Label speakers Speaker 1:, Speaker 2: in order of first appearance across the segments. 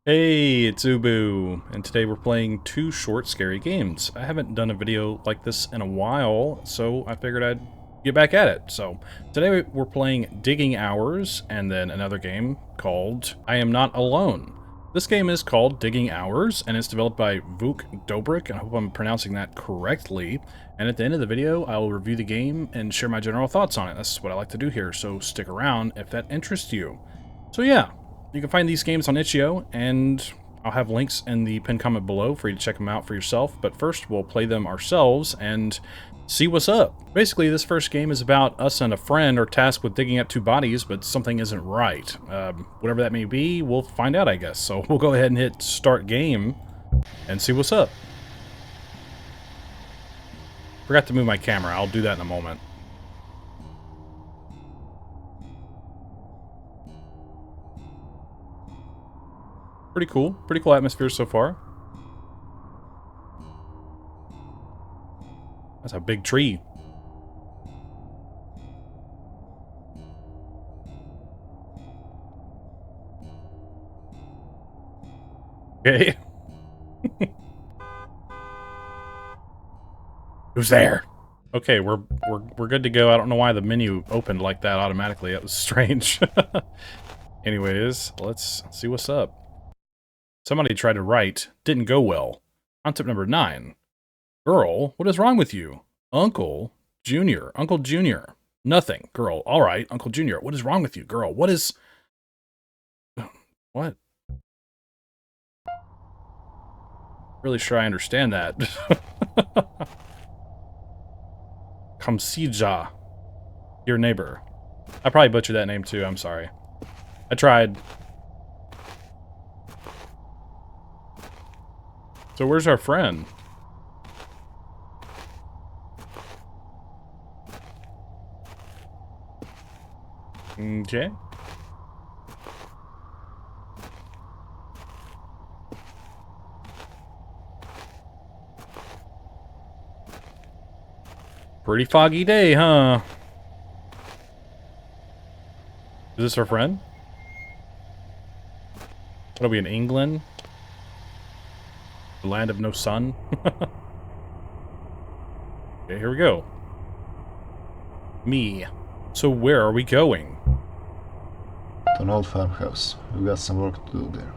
Speaker 1: Hey, it's Ubu, and today we're playing two short, scary games. I haven't done a video like this in a while, so I figured I'd get back at it. So, today we're playing Digging Hours, and then another game called I Am Not Alone. This game is called Digging Hours, and it's developed by Vuk Dobrik, and I hope I'm pronouncing that correctly. And at the end of the video, I will review the game and share my general thoughts on it. That's what I like to do here, so stick around if that interests you. So yeah. You can find these games on itch.io, and I'll have links in the pinned comment below for you to check them out for yourself. But first, we'll play them ourselves and see what's up. Basically, this first game is about us and a friend are tasked with digging up two bodies, but something isn't right. Whatever that may be, we'll find out, I guess. So we'll go ahead and hit start game and see what's up. Forgot to move my camera. I'll do that in a moment. Pretty cool atmosphere so far. That's a big tree. Okay. Who's there? Okay, we're good to go. I don't know why the menu opened like that automatically. That was strange. Anyways, let's see what's up. Somebody tried to write, didn't go well. Concept number 9. Girl, what is wrong with you? Uncle Junior. Uncle Junior. Nothing. Girl, all right. Uncle Junior, what is wrong with you? Girl, what is... What? Really sure I understand that. Kamsija. Your neighbor. I probably butchered that name too, I'm sorry. I tried. So where's our friend? Okay. Pretty foggy day, huh? Is this our friend? What are we in England? The land of no sun? Okay, here we go. Me. So where are we going?
Speaker 2: To an old farmhouse. We've got some work to do there.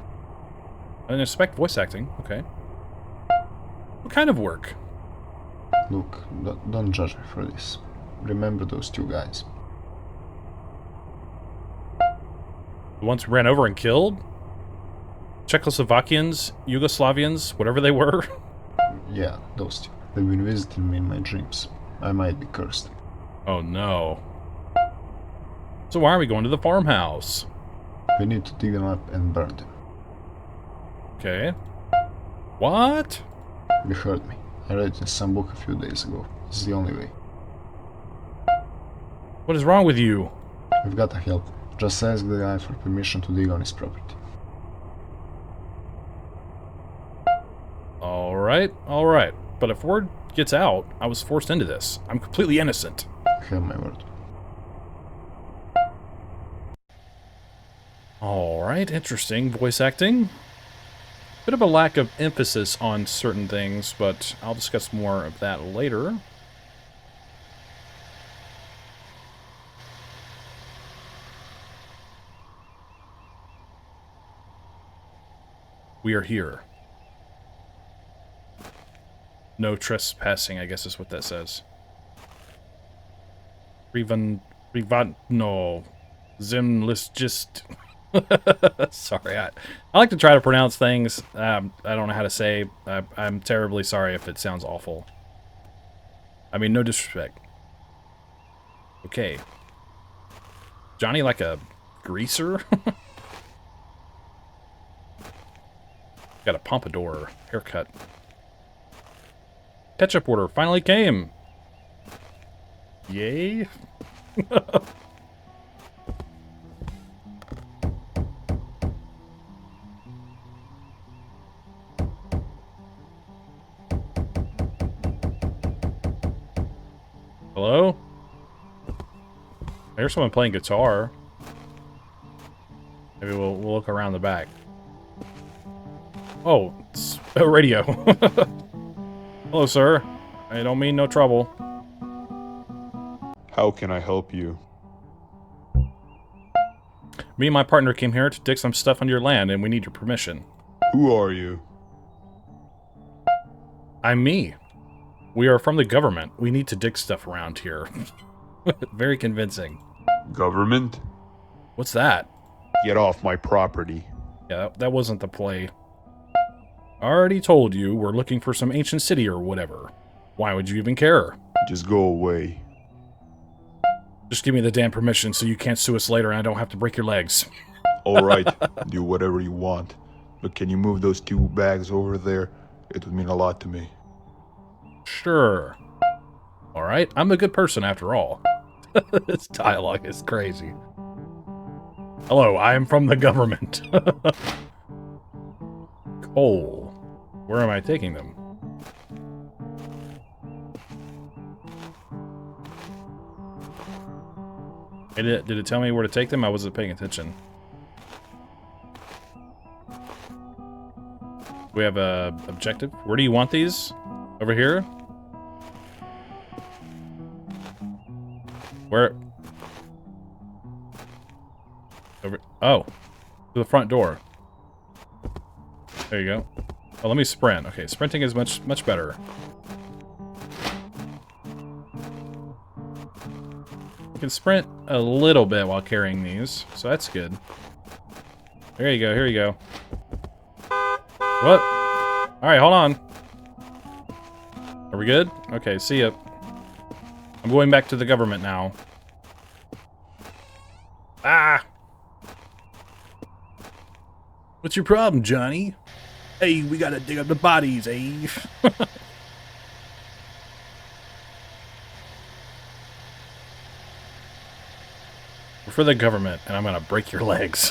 Speaker 1: I didn't expect voice acting. Okay. What kind of work?
Speaker 2: Look, don't judge me for this. Remember those two guys.
Speaker 1: The ones who ran over and killed? Czechoslovakians, Yugoslavians, whatever they were?
Speaker 2: Yeah, those two. They've been visiting me in my dreams. I might be cursed.
Speaker 1: Oh no. So why are we going to the farmhouse?
Speaker 2: We need to dig them up and burn them.
Speaker 1: Okay. What?
Speaker 2: You heard me. I read it in some book a few days ago. It's the only way.
Speaker 1: What is wrong with you?
Speaker 2: We've got to help. Just ask the guy for permission to dig on his property.
Speaker 1: Alright. But if word gets out, I was forced into this. I'm completely innocent.
Speaker 2: Have my word.
Speaker 1: Alright, interesting voice acting. Bit of a lack of emphasis on certain things, but I'll discuss more of that later. We are here. No trespassing, I guess is what that says. No. Just. Sorry, I like to try to pronounce things. I don't know how to say. I'm terribly sorry if it sounds awful. I mean, no disrespect. Okay. Johnny like a greaser? Got a pompadour haircut. Ketchup order finally came. Yay. Hello? I hear someone playing guitar. Maybe we'll look around the back. Oh, it's a radio. Hello, sir. I don't mean no trouble.
Speaker 3: How can I help you?
Speaker 1: Me and my partner came here to dig some stuff on your land, and we need your permission.
Speaker 3: Who are you?
Speaker 1: I'm me. We are from the government. We need to dig stuff around here. Very convincing.
Speaker 3: Government?
Speaker 1: What's that?
Speaker 3: Get off my property.
Speaker 1: Yeah, that wasn't the play. I already told you we're looking for some ancient city or whatever. Why would you even care?
Speaker 3: Just go away.
Speaker 1: Just give me the damn permission so you can't sue us later and I don't have to break your legs.
Speaker 3: Alright, do whatever you want. But can you move those 2 bags over there? It would mean a lot to me.
Speaker 1: Sure. Alright, I'm a good person after all. This dialogue is crazy. Hello, I am from the government. Coal. Where am I taking them? Did it tell me where to take them? I wasn't paying attention. We have a objective. Where do you want these? Over here? Where? Over. Oh, to the front door. There you go. Oh, let me sprint. Okay, sprinting is much better. You can sprint a little bit while carrying these, so that's good. There you go, here you go. What? Alright, hold on. Are we good? Okay, see ya. I'm going back to the government now. Ah! What's your problem, Johnny? Hey, we gotta dig up the bodies, eh? We're for the government, and I'm gonna break your legs.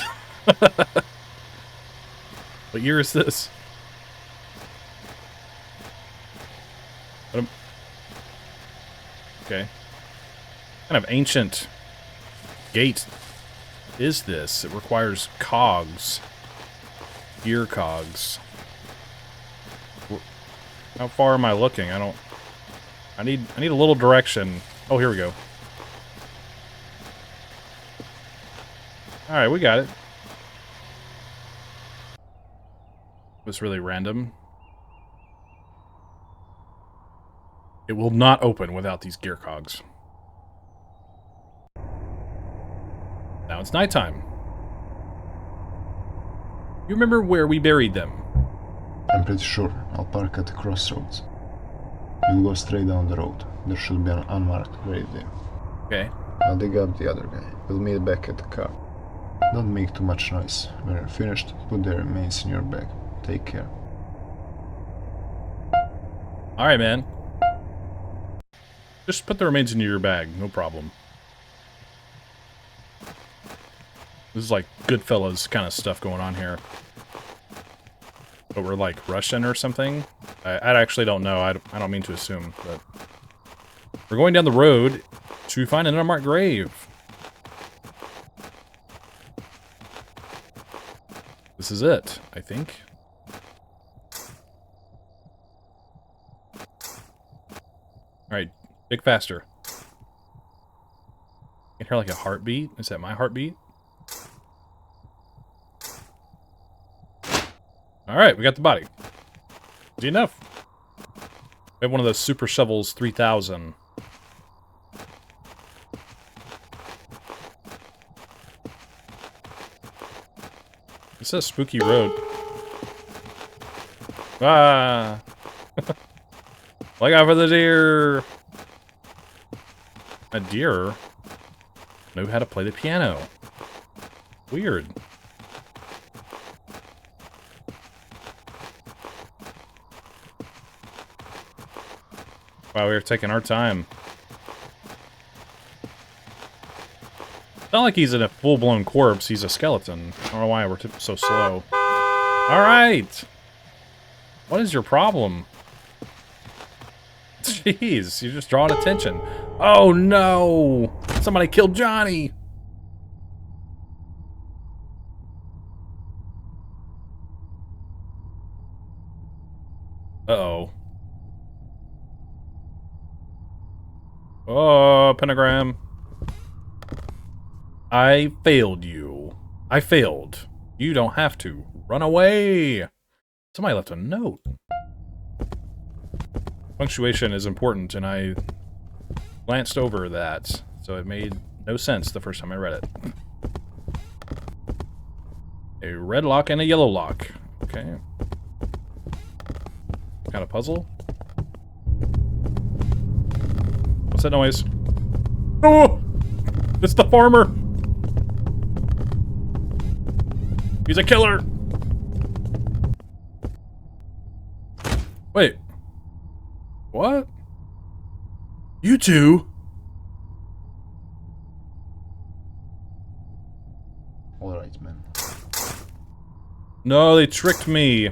Speaker 1: What year is this? Okay. What kind of ancient gate is this? It requires cogs. Gear cogs. How far am I looking? I need a little direction. Oh, here we go. Alright, we got it. It was really random. It will not open without these gear cogs. Now it's nighttime. You remember where we buried them?
Speaker 2: I'm pretty sure. I'll park at the crossroads. You'll go straight down the road. There should be an unmarked grave there.
Speaker 1: Okay.
Speaker 2: I'll dig up the other guy. We'll meet back at the car. Don't make too much noise. When you're finished, put the remains in your bag. Take care.
Speaker 1: Alright, man. Just put the remains into your bag, no problem. This is like Goodfellas kind of stuff going on here. But we're like Russian or something? I actually don't know. I don't mean to assume, but... We're going down the road to find an unmarked grave. This is it, I think. Alright, dig faster. I can hear like a heartbeat. Is that my heartbeat? Alright, we got the body. Easy enough. We have one of those Super Shovels 3000. It says Spooky Road. Ah! Look out for the deer! A deer know how to play the piano. Weird. Wow, we were taking our time. It's not like he's in a full-blown corpse, he's a skeleton. I don't know why we're so slow. Alright! What is your problem? Jeez, you're just drawing attention. Oh no! Somebody killed Johnny! Uh-oh. Oh, pentagram. I failed you. I failed. You don't have to. Run away! Somebody left a note. Punctuation is important, and I glanced over that, so it made no sense the first time I read it. A red lock and a yellow lock. Okay. Got a puzzle? What's that noise? Oh! It's the farmer! He's a killer! Wait. What? You two?
Speaker 2: Alright, man.
Speaker 1: No, they tricked me.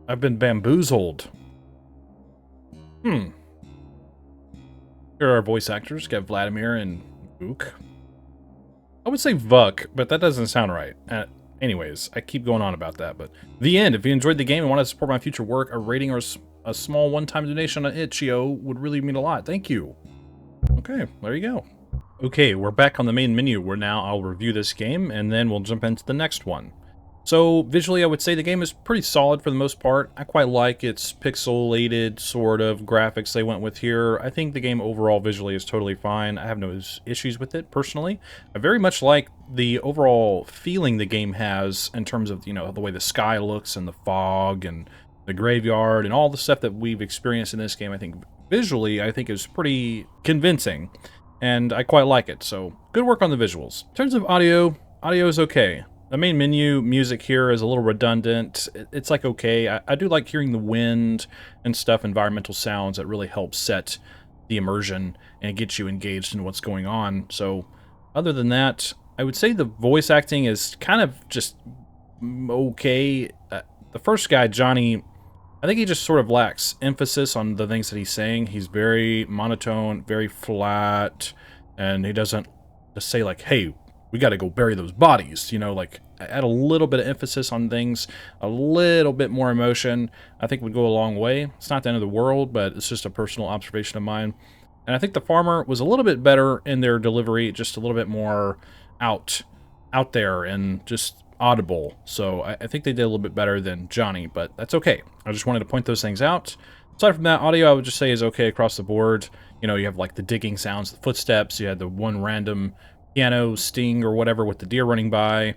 Speaker 1: I've been bamboozled. Here are our voice actors. Got Vladimir and Vuk. I would say Vuk, but that doesn't sound right. Anyways, I keep going on about that, but the end. If you enjoyed the game and want to support my future work, a rating or a small one-time donation on Itch.io would really mean a lot. Thank you. Okay, there you go. Okay, we're back on the main menu where now I'll review this game and then we'll jump into the next one. So visually, I would say the game is pretty solid for the most part. I quite like its pixelated sort of graphics they went with here. I think the game overall visually is totally fine. I have no issues with it personally. I very much like the overall feeling the game has in terms of, you know, the way the sky looks and the fog and the graveyard and all the stuff that we've experienced in this game. I think visually, I think is pretty convincing and I quite like it. So good work on the visuals. In terms of audio is okay. The main menu music here is a little redundant. It's like okay. I do like hearing the wind and stuff, environmental sounds that really help set the immersion and get you engaged in what's going on. So other than that, I would say the voice acting is kind of just okay. The first guy, Johnny, I think he just sort of lacks emphasis on the things that he's saying. He's very monotone, very flat, and he doesn't just say like, hey, we got to go bury those bodies, you know, like add a little bit of emphasis on things, a little bit more emotion, I think would go a long way. It's not the end of the world, but it's just a personal observation of mine. And I think the farmer was a little bit better in their delivery, just a little bit more out there and just audible. So I think they did a little bit better than Johnny, but that's okay. I just wanted to point those things out. Aside from that, audio I would just say is okay across the board. You know, you have like the digging sounds, the footsteps, you had the one random piano sting or whatever with the deer running by.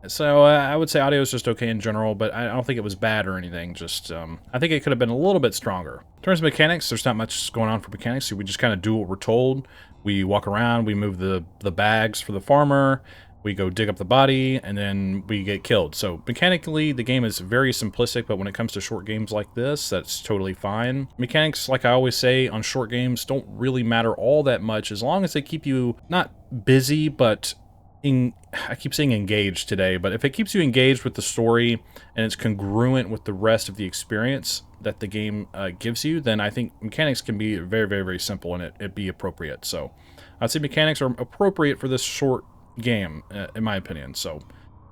Speaker 1: So I would say audio is just okay in general, but I don't think it was bad or anything. Just I think it could have been a little bit stronger. In terms of mechanics, there's not much going on for mechanics. So we just kind of do what we're told. We walk around, we move the bags for the farmer, we go dig up the body, and then we get killed. So mechanically, the game is very simplistic, but when it comes to short games like this, that's totally fine. Mechanics, like I always say, on short games don't really matter all that much as long as they keep you not busy, but I keep saying engaged today, but if it keeps you engaged with the story and it's congruent with the rest of the experience that the game gives you, then I think mechanics can be very, very, very simple and it be appropriate. So I'd say mechanics are appropriate for this short game, in my opinion, so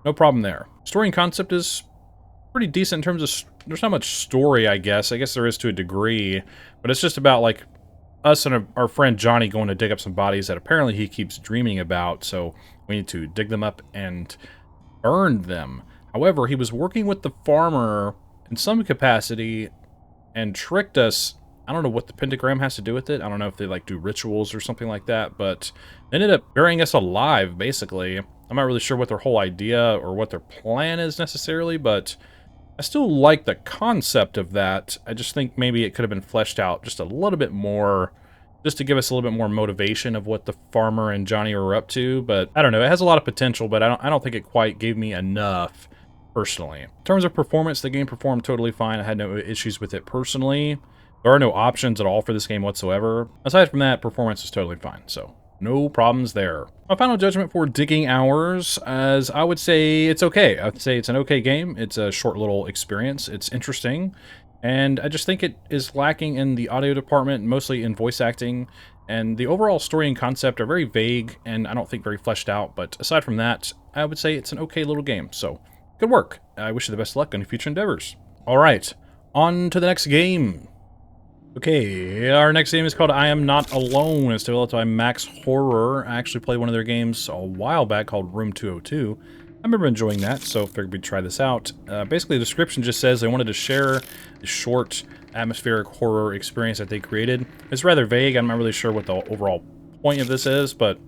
Speaker 1: no problem there. Story and concept is pretty decent in terms of, there's not much story, I guess there is to a degree, but it's just about like us and our friend Johnny going to dig up some bodies that apparently he keeps dreaming about, so we need to dig them up and burn them. However, he was working with the farmer in some capacity and tricked us. I don't know what the pentagram has to do with it. I don't know if they like do rituals or something like that, but they ended up burying us alive, basically. I'm not really sure what their whole idea or what their plan is necessarily, but I still like the concept of that. I just think maybe it could have been fleshed out just a little bit more, just to give us a little bit more motivation of what the farmer and Johnny were up to. But I don't know, it has a lot of potential, but I don't think it quite gave me enough personally. In terms of performance, the game performed totally fine. I had no issues with it personally. There are no options at all for this game whatsoever. Aside from that, performance is totally fine, so no problems there. My final judgment for Digging Hours, as I would say it's okay. I'd say it's an okay game. It's a short little experience. It's interesting. And I just think it is lacking in the audio department, mostly in voice acting. And the overall story and concept are very vague and I don't think very fleshed out. But aside from that, I would say it's an okay little game. So good work. I wish you the best of luck on your future endeavors. Alright, on to the next game. Okay, our next game is called I Am Not Alone. It's developed by Max Horror. I actually played one of their games a while back called Room 202. I remember enjoying that, so figured we'd try this out. Basically, the description just says they wanted to share a short atmospheric horror experience that they created. It's rather vague. I'm not really sure what the overall point of this is, but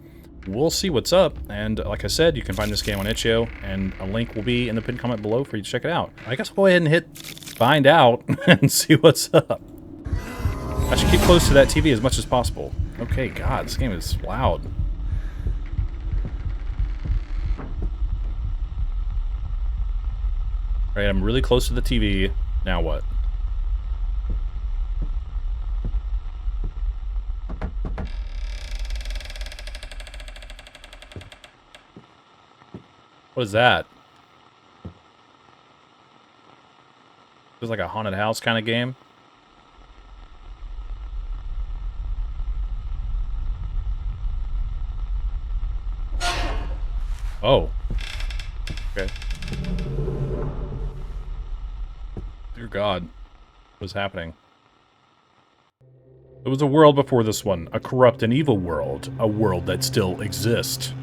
Speaker 1: we'll see what's up. And like I said, you can find this game on itch.io, and a link will be in the pinned comment below for you to check it out. I guess we'll go ahead and hit find out and see what's up. I should keep close to that TV as much as possible. Okay, God, this game is loud. Alright, I'm really close to the TV. Now what? What is that? Feels like a haunted house kind of game. Oh. Okay. Dear God. What is happening? There was a world before this one. A corrupt and evil world. A world that still exists.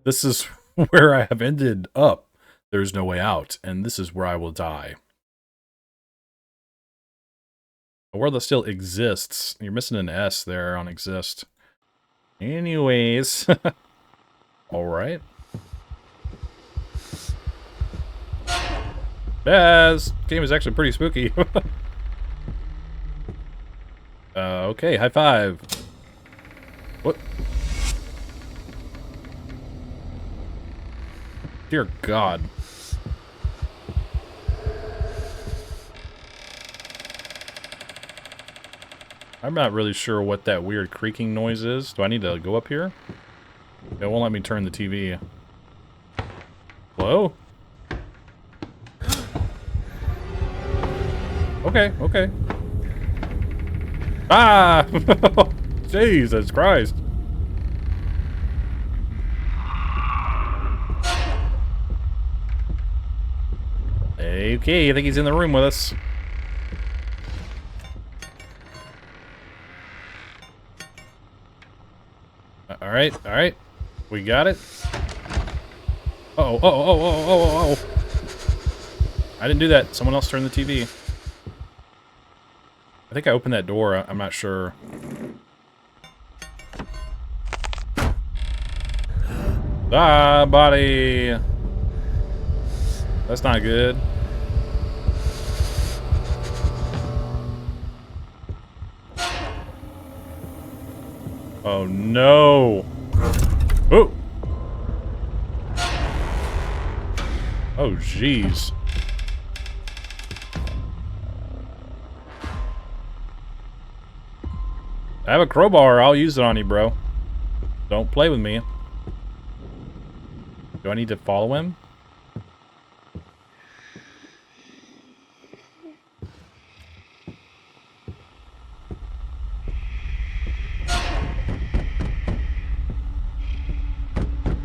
Speaker 1: This is where I have ended up. There's no way out. And this is where I will die. A world that still exists. You're missing an S there on exist. Anyways. Alright. This game is actually pretty spooky. Okay, high five. What? Dear God. I'm not really sure what that weird creaking noise is. Do I need to go up here? It won't let me turn the TV. Hello? Okay, okay. Ah! Jesus Christ. Okay, I think he's in the room with us. Alright, alright. We got it. Uh-oh, oh. I didn't do that. Someone else turned the TV. I think I opened that door. I'm not sure. Ah, body. That's not good. Oh no. Oh. Oh jeez. I have a crowbar. I'll use it on you, bro. Don't play with me. Do I need to follow him?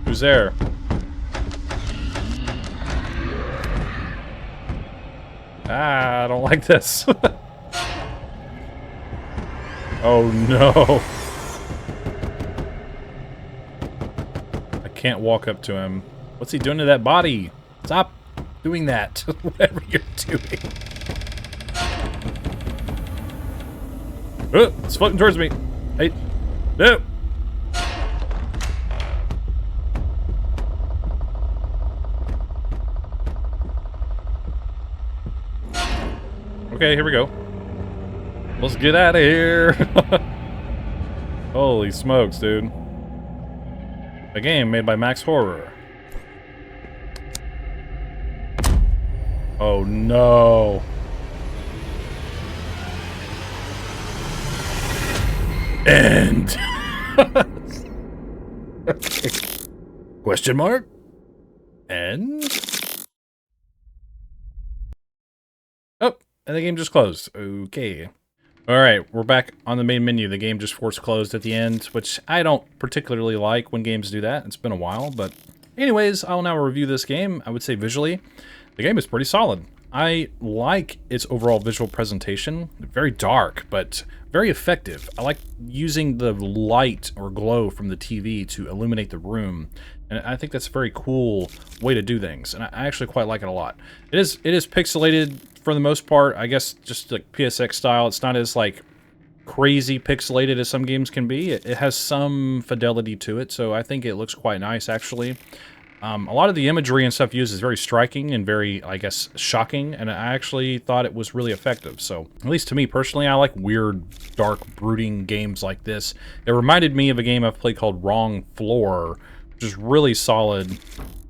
Speaker 1: Who's there? Ah, I don't like this. Oh no. I can't walk up to him. What's he doing to that body? Stop doing that. Whatever you're doing. Oh, it's floating towards me. Hey. No. Okay, here we go. Let's get out of here. Holy smokes, dude. A game made by Max Horror. Oh no. End. Okay. Question mark? End? Oh, and the game just closed. Okay. Alright, we're back on the main menu. The game just force closed at the end, which I don't particularly like when games do that. It's been a while, but anyways, I'll now review this game. I would say visually, the game is pretty solid. I like its overall visual presentation. Very dark, but very effective. I like using the light or glow from the TV to illuminate the room. And I think that's a very cool way to do things. And I actually quite like it a lot. It is pixelated for the most part. I guess just like PSX style. It's not as like crazy pixelated as some games can be. It has some fidelity to it, so I think it looks quite nice actually. A lot of the imagery and stuff used is very striking and very, I guess, shocking, and I actually thought it was really effective. So, at least to me personally, I like weird, dark, brooding games like this. It reminded me of a game I've played called Wrong Floor, which is really solid,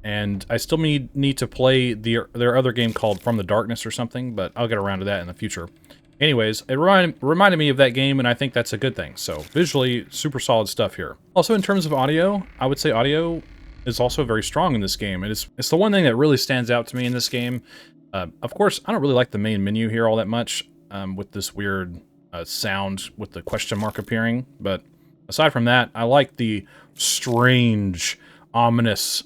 Speaker 1: and I still need to play their other game called From the Darkness or something, but I'll get around to that in the future. Anyways, it reminded me of that game, and I think that's a good thing. So, visually, super solid stuff here. Also, in terms of audio, I would say audio is also very strong in this game. It's the one thing that really stands out to me in this game. Of course, I don't really like the main menu here all that much, with this weird sound with the question mark appearing. But aside from that, I like the strange, ominous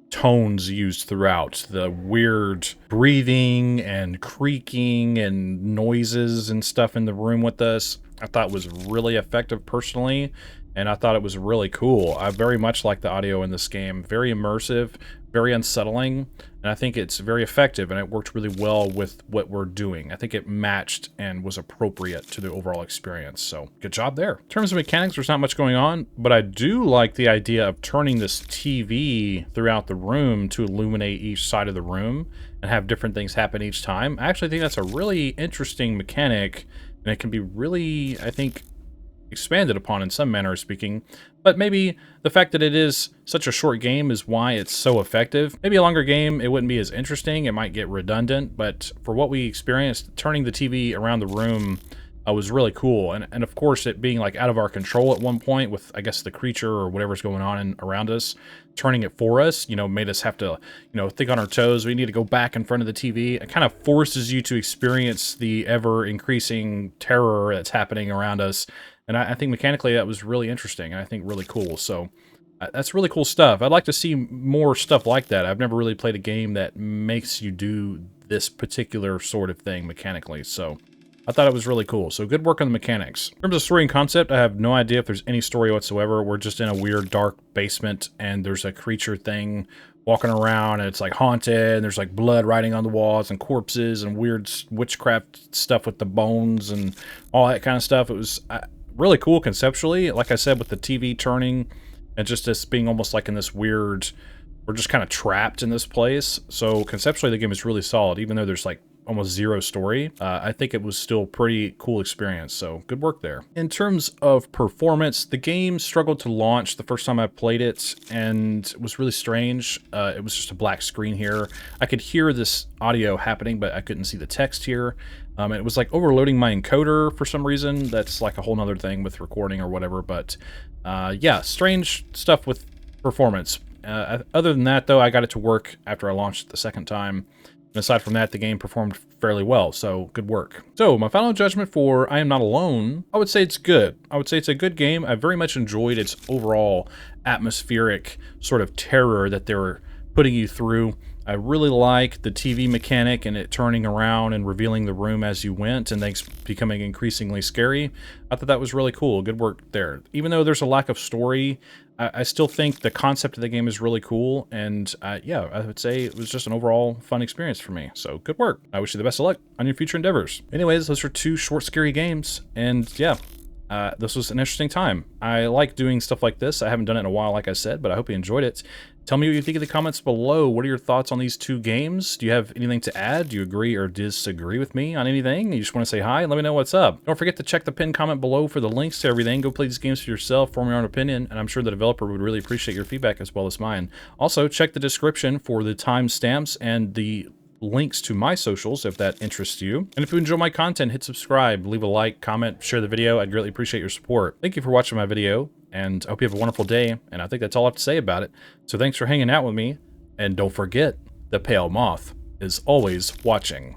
Speaker 1: tones used throughout. The weird breathing and creaking and noises and stuff in the room with us. I thought was really effective personally. And I thought it was really cool. I very much like the audio in this game. Very immersive, very unsettling, and I think it's very effective, and it worked really well with what we're doing. I think it matched and was appropriate to the overall experience, so good job there. In terms of mechanics, there's not much going on, but I do like the idea of turning this TV throughout the room to illuminate each side of the room and have different things happen each time. I actually think that's a really interesting mechanic, and it can be really, I think, expanded upon in some manner of speaking, but maybe the fact that it is such a short game is why it's so effective. Maybe a longer game, it wouldn't be as interesting, it might get redundant, but for what we experienced, turning the TV around the room was really cool, and of course it being like out of our control at one point with, I guess, the creature or whatever's going on around us, turning it for us, you know, made us have to, you know, think on our toes. We need to go back in front of the TV. It kind of forces you to experience the ever-increasing terror that's happening around us. And I think mechanically that was really interesting, and I think really cool. So that's really cool stuff. I'd like to see more stuff like that. I've never really played a game that makes you do this particular sort of thing mechanically. So I thought it was really cool. So good work on the mechanics. In terms of story and concept, I have no idea if there's any story whatsoever. We're just in a weird dark basement, and there's a creature thing walking around, and it's like haunted, and there's like blood writing on the walls and corpses and weird witchcraft stuff with the bones and all that kind of stuff. It was really cool conceptually, like I said, with the TV turning and just this being almost like in this weird, we're just kind of trapped in this place. So conceptually the game is really solid, even though there's like almost zero story. I think it was still pretty cool experience, so good work there. In terms of performance, the game struggled to launch the first time I played it, and it was really strange. It was just a black screen here. I could hear this audio happening, but I couldn't see the text here. It was like overloading my encoder for some reason. That's like a whole nother thing with recording or whatever, but yeah, strange stuff with performance. Other than that, though, I got it to work after I launched it the second time. And aside from that, the game performed fairly well, so good work. So, my final judgment for I Am Not Alone, I would say it's good. I would say it's a good game. I very much enjoyed its overall atmospheric sort of terror that they were putting you through. I really like the TV mechanic and it turning around and revealing the room as you went and things becoming increasingly scary. I thought that was really cool. Good work there. Even though there's a lack of story, I still think the concept of the game is really cool, and yeah, I would say it was just an overall fun experience for me, so good work. I wish you the best of luck on your future endeavors. Anyways, those are 2 short, scary games, and yeah, this was an interesting time. I like doing stuff like this. I haven't done it in a while, like I said, but I hope you enjoyed it. Tell me what you think in the comments below. What are your thoughts on these 2 games? Do you have anything to add? Do you agree or disagree with me on anything? You just want to say hi? Let me know what's up. Don't forget to check the pinned comment below for the links to everything. Go play these games for yourself, form your own opinion, and I'm sure the developer would really appreciate your feedback as well as mine. Also, check the description for the timestamps and the links to my socials if that interests you. And if you enjoy my content, hit subscribe, leave a like, comment, share the video. I'd greatly appreciate your support. Thank you for watching my video, and I hope you have a wonderful day, and I think that's all I have to say about it. So thanks for hanging out with me, and don't forget, the pale moth is always watching.